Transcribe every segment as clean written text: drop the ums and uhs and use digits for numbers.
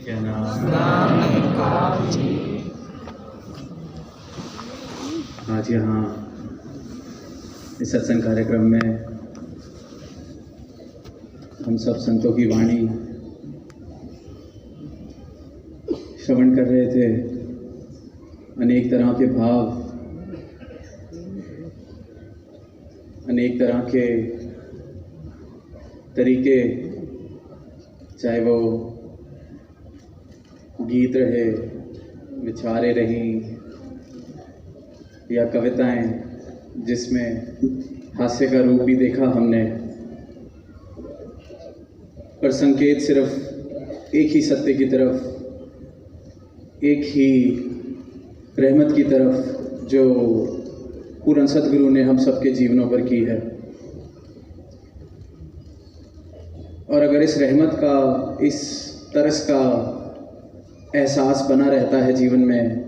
कहना आज यहाँ इस सत्संग कार्यक्रम में हम सब संतों की वाणी श्रवण कर रहे थे। अनेक तरह के भाव, अनेक तरह के तरीके, चाहे वो गीत रहे, विचारें रहीं या कविताएं, जिसमें हास्य का रूप भी देखा हमने, पर संकेत सिर्फ एक ही सत्य की तरफ, एक ही रहमत की तरफ जो पूर्ण सद्गुरु ने हम सबके जीवनों पर की है। और अगर इस रहमत का, इस तरस का एहसास बना रहता है जीवन में,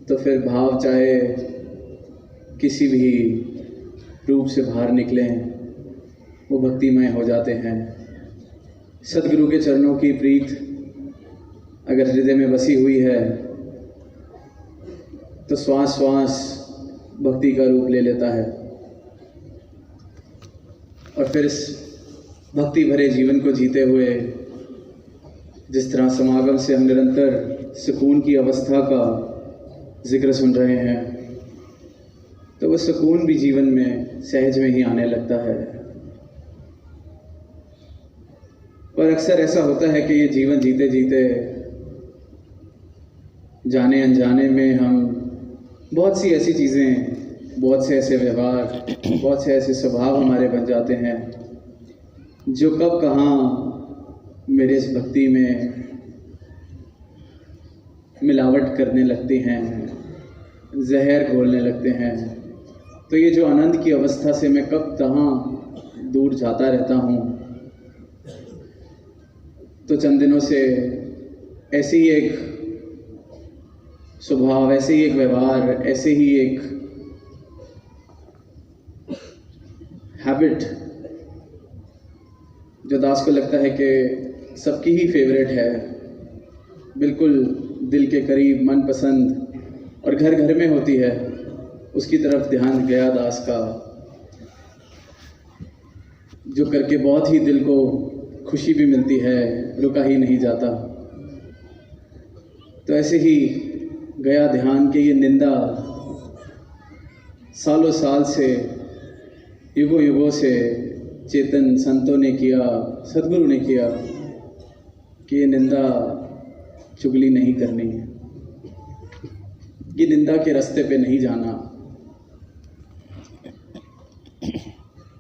तो फिर भाव चाहे किसी भी रूप से बाहर निकलें, वो भक्तिमय हो जाते हैं। सद्गुरु के चरणों की प्रीत अगर हृदय में बसी हुई है तो श्वास श्वास भक्ति का रूप ले लेता है। और फिर इस भक्ति भरे जीवन को जीते हुए जिस तरह समागम से हम निरंतर सुकून की अवस्था का जिक्र सुन रहे हैं, तो वह सुकून भी जीवन में सहज में ही आने लगता है। पर अक्सर ऐसा होता है कि ये जीवन जीते जीते जाने अनजाने में हम बहुत सी ऐसी चीज़ें, बहुत से ऐसे व्यवहार, बहुत से ऐसे स्वभाव हमारे बन जाते हैं जो कब कहाँ मेरे इस भक्ति में मिलावट करने लगती हैं, जहर घोलने लगते हैं। तो ये जो आनंद की अवस्था से मैं कब कहाँ दूर जाता रहता हूँ। तो चंद दिनों से ऐसे ही एक स्वभाव, ऐसे ही एक व्यवहार, ऐसे ही एक हैबिट जो दास को लगता है कि सबकी ही फेवरेट है, बिल्कुल दिल के करीब, मनपसंद और घर घर में होती है, उसकी तरफ ध्यान गया दास का, जो करके बहुत ही दिल को खुशी भी मिलती है, रुका ही नहीं जाता। तो ऐसे ही गया ध्यान के ये निंदा सालों साल से, युगों युगों से चेतन संतों ने किया, सद्गुरु ने किया कि ये निंदा चुगली नहीं करनी है, ये निंदा के रास्ते पे नहीं जाना।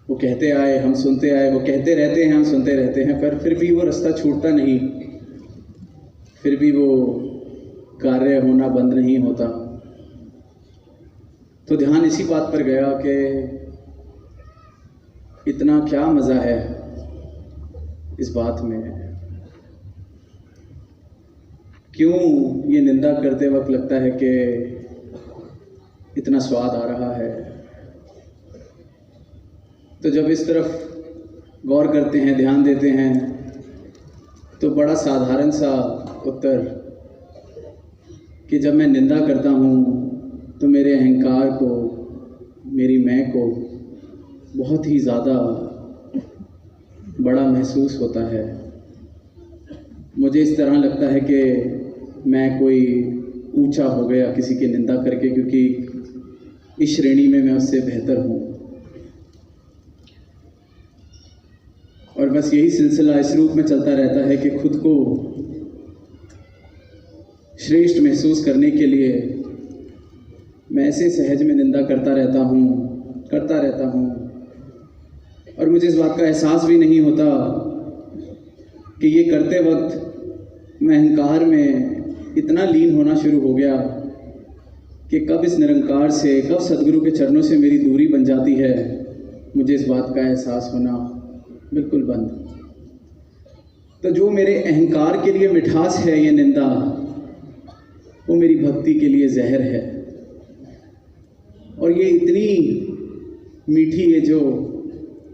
वो कहते आए, हम सुनते आए, वो कहते रहते हैं, हम सुनते रहते हैं, पर फिर भी वो रास्ता छूटता नहीं, फिर भी वो कार्य होना बंद नहीं होता। तो ध्यान इसी बात पर गया कि इतना क्या मज़ा है इस बात में, क्यों ये निंदा करते वक्त लगता है कि इतना स्वाद आ रहा है। तो जब इस तरफ गौर करते हैं, ध्यान देते हैं, तो बड़ा साधारण सा उत्तर कि जब मैं निंदा करता हूँ तो मेरे अहंकार को, मेरी मैं को बहुत ही ज़्यादा बड़ा महसूस होता है। मुझे इस तरह लगता है कि मैं कोई ऊंचा हो गया किसी की निंदा करके, क्योंकि इस श्रेणी में मैं उससे बेहतर हूँ। और बस यही सिलसिला इस रूप में चलता रहता है कि खुद को श्रेष्ठ महसूस करने के लिए मैं ऐसे सहज में निंदा करता रहता हूँ। और मुझे इस बात का एहसास भी नहीं होता कि ये करते वक्त मैं अहंकार में इतना लीन होना शुरू हो गया कि कब इस निरंकार से, कब सद्गुरु के चरणों से मेरी दूरी बन जाती है, मुझे इस बात का एहसास होना बिल्कुल बंद। तो जो मेरे अहंकार के लिए मिठास है ये निंदा, वो मेरी भक्ति के लिए जहर है। और ये इतनी मीठी है जो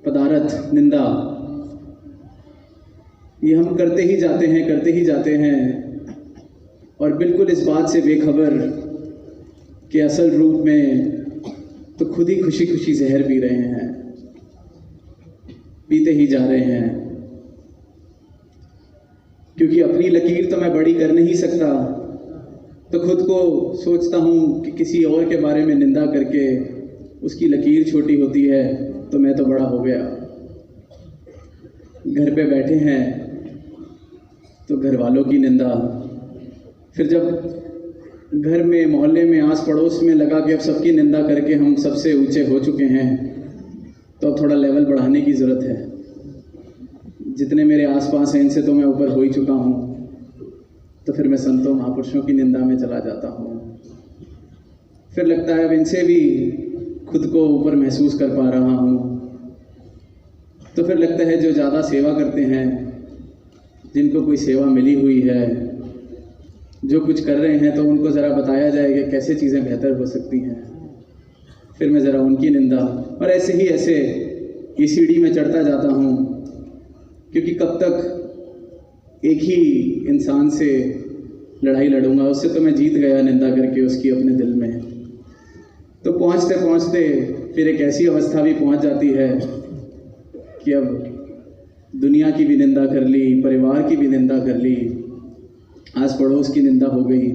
पदार्थ निंदा, ये हम करते ही जाते हैं और बिल्कुल इस बात से बेखबर कि असल रूप में तो खुद ही खुशी खुशी जहर पी रहे हैं, पीते ही जा रहे हैं। क्योंकि अपनी लकीर तो मैं बड़ी कर नहीं सकता, तो खुद को सोचता हूँ कि किसी और के बारे में निंदा करके उसकी लकीर छोटी होती है तो मैं तो बड़ा हो गया। घर पे बैठे हैं तो घर वालों की निंदा, फिर जब घर में मोहल्ले में आस पड़ोस में लगा कि अब सबकी निंदा करके हम सबसे ऊंचे हो चुके हैं तो अब थोड़ा लेवल बढ़ाने की ज़रूरत है। जितने मेरे आसपास हैं इनसे तो मैं ऊपर हो ही चुका हूँ, तो फिर मैं संतों महापुरुषों की निंदा में चला जाता हूँ। फिर लगता है अब इनसे भी खुद को ऊपर महसूस कर पा रहा हूँ, तो फिर लगता है जो ज़्यादा सेवा करते हैं, जिनको कोई सेवा मिली हुई है, जो कुछ कर रहे हैं, तो उनको ज़रा बताया जाए कि कैसे चीज़ें बेहतर हो सकती हैं। फिर मैं ज़रा उनकी निंदा, और ऐसे ये सीढ़ी में चढ़ता जाता हूँ। क्योंकि कब तक एक ही इंसान से लड़ाई लड़ूंगा, उससे तो मैं जीत गया निंदा करके उसकी अपने दिल में। तो पहुँचते पहुँचते फिर एक ऐसी अवस्था भी पहुँच जाती है कि अब दुनिया की भी निंदा कर ली, परिवार की भी निंदा कर ली, आस पड़ोस की निंदा हो गई,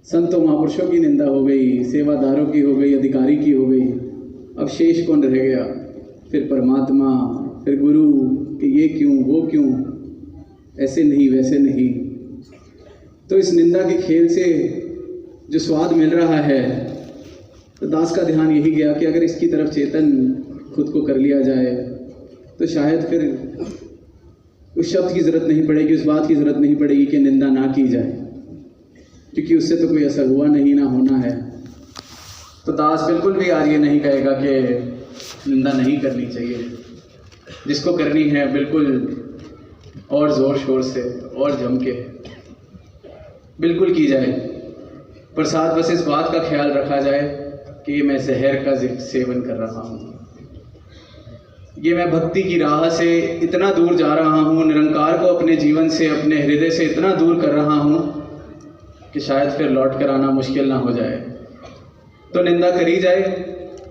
संतों महापुरुषों की निंदा हो गई, सेवादारों की हो गई, अधिकारी की हो गई। अब शेष कौन रह गया? फिर परमात्मा, फिर गुरु, कि ये क्यों, वो क्यों, ऐसे नहीं, वैसे नहीं। तो इस निंदा के खेल से जो स्वाद मिल रहा है, तो दास का ध्यान यही गया कि अगर इसकी तरफ चेतन खुद को कर लिया जाए तो शायद फिर उस शब्द की ज़रूरत नहीं पड़ेगी, उस बात की ज़रूरत नहीं पड़ेगी कि निंदा ना की जाए, क्योंकि उससे तो कोई असर हुआ नहीं, ना होना है। तो दास बिल्कुल भी आज ये नहीं कहेगा कि निंदा नहीं करनी चाहिए। जिसको करनी है बिल्कुल और ज़ोर शोर से और जम के बिल्कुल की जाए, पर साथ बस इस बात का ख्याल रखा जाए कि ये मैं जहर का सेवन कर रहा हूँ, ये मैं भक्ति की राह से इतना दूर जा रहा हूँ, निरंकार को अपने जीवन से, अपने हृदय से इतना दूर कर रहा हूँ कि शायद फिर लौट कर आना मुश्किल ना हो जाए। तो निंदा करी जाए,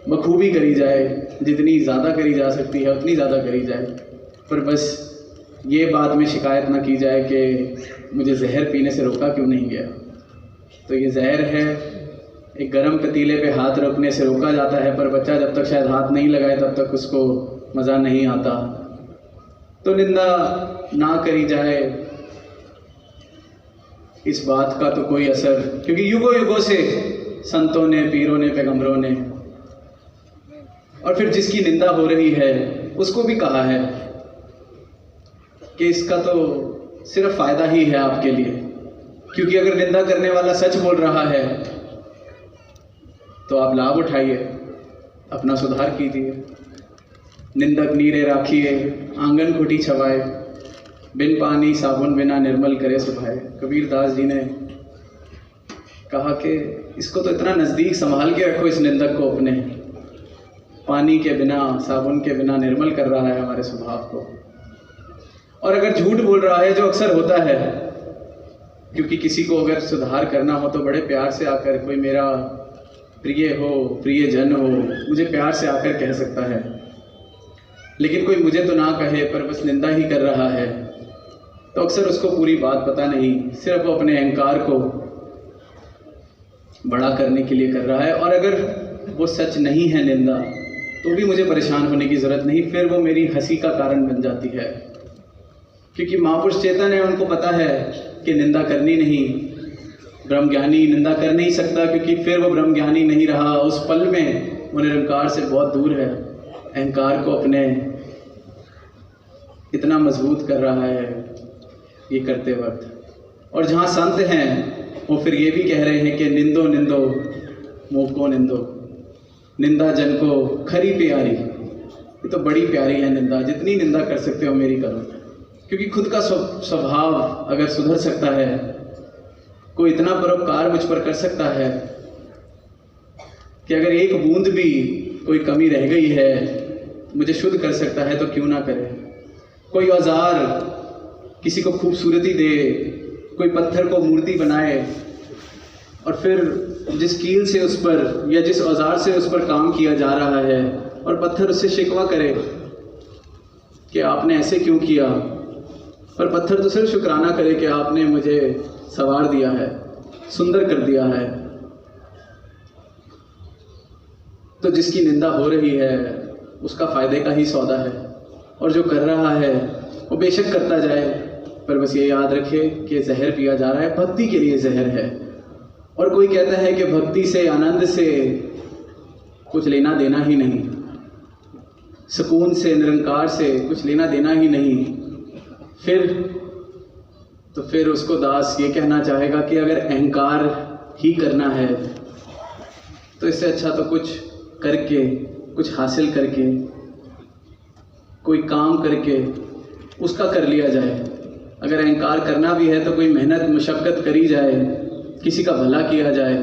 बखूबी करी जाए, जितनी ज़्यादा करी जा सकती है उतनी ज़्यादा करी जाए, पर बस ये बाद में शिकायत ना की जाए कि मुझे जहर पीने से रोका क्यों नहीं गया। तो ये जहर है, एक गर्म पतीले पे हाथ रखने से रोका जाता है, पर बच्चा जब तक शायद हाथ नहीं लगाए तब तक उसको मज़ा नहीं आता। तो निंदा ना करी जाए, इस बात का तो कोई असर, क्योंकि युगों युगों से संतों ने, पीरों ने, पैगंबरों ने, और फिर जिसकी निंदा हो रही है उसको भी कहा है कि इसका तो सिर्फ फ़ायदा ही है आपके लिए। क्योंकि अगर निंदा करने वाला सच बोल रहा है तो आप लाभ उठाइए, अपना सुधार कीजिए। निंदक नीरे राखिए, आंगन खुटी छवाए, बिन पानी साबुन बिना निर्मल करे सुभाए। कबीर दास जी ने कहा कि इसको तो इतना नज़दीक संभाल के रखो, इस निंदक को अपने, पानी के बिना, साबुन के बिना निर्मल कर रहा है हमारे स्वभाव को। और अगर झूठ बोल रहा है, जो अक्सर होता है, क्योंकि किसी को अगर सुधार करना हो तो बड़े प्यार से आकर, कोई मेरा प्रिय हो, प्रियजन हो, मुझे प्यार से आकर कह सकता है, लेकिन कोई मुझे तो ना कहे पर बस निंदा ही कर रहा है, तो अक्सर उसको पूरी बात पता नहीं, सिर्फ वो अपने अहंकार को बड़ा करने के लिए कर रहा है। और अगर वो सच नहीं है निंदा, तो भी मुझे परेशान होने की ज़रूरत नहीं, फिर वो मेरी हंसी का कारण बन जाती है। क्योंकि महापुरुष चेतन है, उनको पता है कि निंदा करनी नहीं, ब्रह्मज्ञानी निंदा कर नहीं सकता, क्योंकि फिर वो ब्रह्मज्ञानी नहीं रहा, उस पल में वो निरंकार से बहुत दूर है, अहंकार को अपने इतना मजबूत कर रहा है ये करते वक्त। और जहाँ संत हैं वो फिर ये भी कह रहे हैं कि निंदो निंदो मोह को निंदो, निंदा जन को खरी प्यारी। ये तो बड़ी प्यारी है निंदा, जितनी निंदा कर सकते हो मेरी करो। क्योंकि खुद का स्वभाव अगर सुधर सकता है, कोई इतना परोपकार मुझ पर कर सकता है कि अगर एक बूंद भी कोई कमी रह गई है, मुझे शुद्ध कर सकता है, तो क्यों ना करे। कोई औजार किसी को खूबसूरती दे, कोई पत्थर को मूर्ति बनाए और फिर जिस कील से उस पर या जिस औजार से उस पर काम किया जा रहा है और पत्थर उससे शिकवा करे कि आपने ऐसे क्यों किया, और पत्थर तो सिर्फ शुक्राना करे कि आपने मुझे संवार दिया है, सुंदर कर दिया है। तो जिसकी निंदा हो रही है उसका फ़ायदे का ही सौदा है, और जो कर रहा है वो बेशक करता जाए, पर बस ये याद रखे कि जहर पिया जा रहा है, भक्ति के लिए जहर है। और कोई कहता है कि भक्ति से, आनंद से कुछ लेना देना ही नहीं, सुकून से, निरंकार से कुछ लेना देना ही नहीं, फिर उसको दास ये कहना चाहेगा कि अगर अहंकार ही करना है तो इससे अच्छा तो कुछ करके, कुछ हासिल करके, कोई काम करके उसका कर लिया जाए। अगर अहंकार करना भी है तो कोई मेहनत मशक्क़त करी जाए, किसी का भला किया जाए।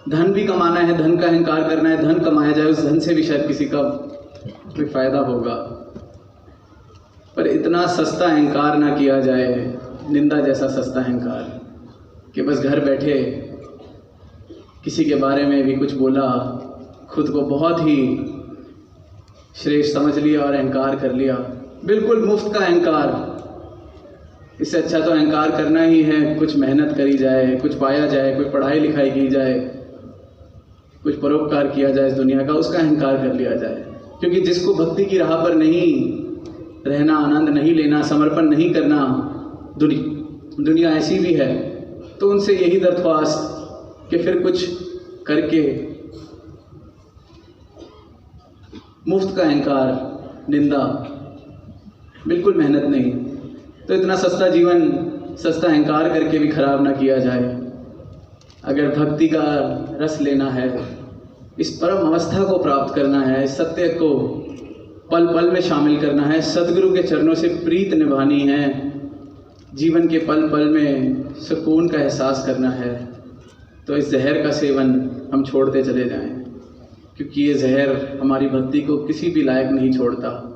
धन भी कमाना है, धन का अहंकार करना है, धन कमाया जाए, उस धन से भी शायद किसी का कोई फ़ायदा होगा, पर इतना सस्ता अहंकार ना किया जाए, निंदा जैसा सस्ता अहंकार, कि बस घर बैठे किसी के बारे में भी कुछ बोला, खुद को बहुत ही श्रेष्ठ समझ लिया और अहंकार कर लिया, बिल्कुल मुफ्त का अहंकार। इससे अच्छा तो अहंकार करना ही है, कुछ मेहनत करी जाए, कुछ पाया जाए, कोई पढ़ाई लिखाई की जाए, कुछ परोपकार किया जाए इस दुनिया का, उसका अहंकार कर लिया जाए। क्योंकि जिसको भक्ति की राह पर नहीं रहना, आनंद नहीं लेना, समर्पण नहीं करना, दुनिया ऐसी भी है, तो उनसे यही दरख्वास्त कि फिर कुछ करके मुफ्त का अहंकार, निंदा, बिल्कुल मेहनत नहीं, तो इतना सस्ता जीवन सस्ता अहंकार करके भी खराब ना किया जाए। अगर भक्ति का रस लेना है, इस परम अवस्था को प्राप्त करना है, इस सत्य को पल पल में शामिल करना है, सदगुरु के चरणों से प्रीत निभानी है, जीवन के पल पल में सुकून का एहसास करना है, तो इस जहर का सेवन हम छोड़ते चले जाएं, क्योंकि ये जहर हमारी भक्ति को किसी भी लायक नहीं छोड़ता।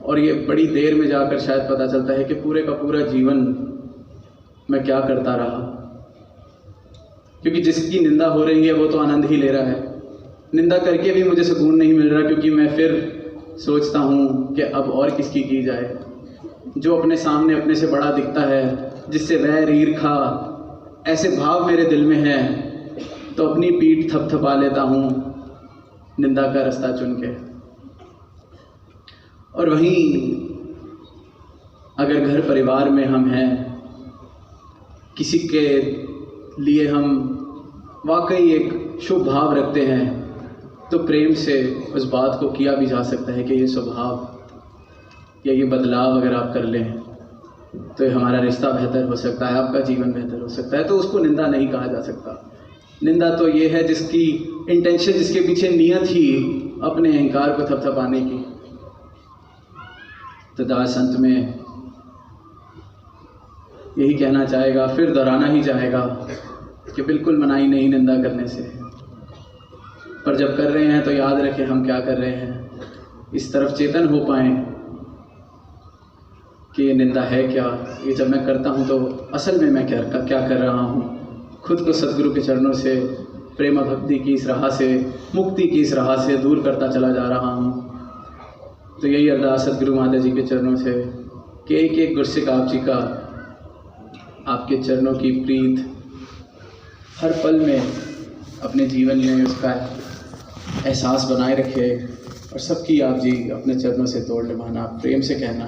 और ये बड़ी देर में जाकर शायद पता चलता है कि पूरे का पूरा जीवन मैं क्या करता रहा, क्योंकि जिसकी निंदा हो रही है वो तो आनंद ही ले रहा है। निंदा करके भी मुझे सुकून नहीं मिल रहा, क्योंकि मैं फिर सोचता हूँ कि अब और किसकी की जाए। जो अपने सामने अपने से बड़ा दिखता है, जिससे वैर ईर्खा ऐसे भाव मेरे दिल में है, तो अपनी पीठ थपथपा लेता हूँ निंदा का रास्ता चुन के। और वहीं अगर घर परिवार में हम हैं, किसी के लिए हम वाकई एक शुभ भाव रखते हैं, तो प्रेम से उस बात को किया भी जा सकता है कि ये स्वभाव या ये बदलाव अगर आप कर लें तो हमारा रिश्ता बेहतर हो सकता है, आपका जीवन बेहतर हो सकता है। तो उसको निंदा नहीं कहा जा सकता। निंदा तो ये है जिसकी इंटेंशन, जिसके पीछे नियत ही अपने अहंकार को थपथपाने की। तो दास अंत में यही कहना चाहेगा, फिर दोहराना ही चाहेगा कि बिल्कुल मनाही नहीं निंदा करने से, पर जब कर रहे हैं तो याद रखें हम क्या कर रहे हैं, इस तरफ चेतन हो पाएँ कि ये निंदा है क्या, ये जब मैं करता हूँ तो असल में मैं क्या कर रहा हूँ। खुद को सदगुरु के चरणों से, प्रेम भक्ति की इस राह से, मुक्ति की इस राह से दूर करता चला जा रहा हूँ। तो यही अरदास सदगुरु माता जी के चरणों से कि एक एक गुरसिक आप जी का, आपके चरणों की प्रीत हर पल में अपने जीवन में उसका एहसास बनाए रखे, और सबकी आप जी अपने चरणों से तोड़ निभाना, प्रेम से कहना।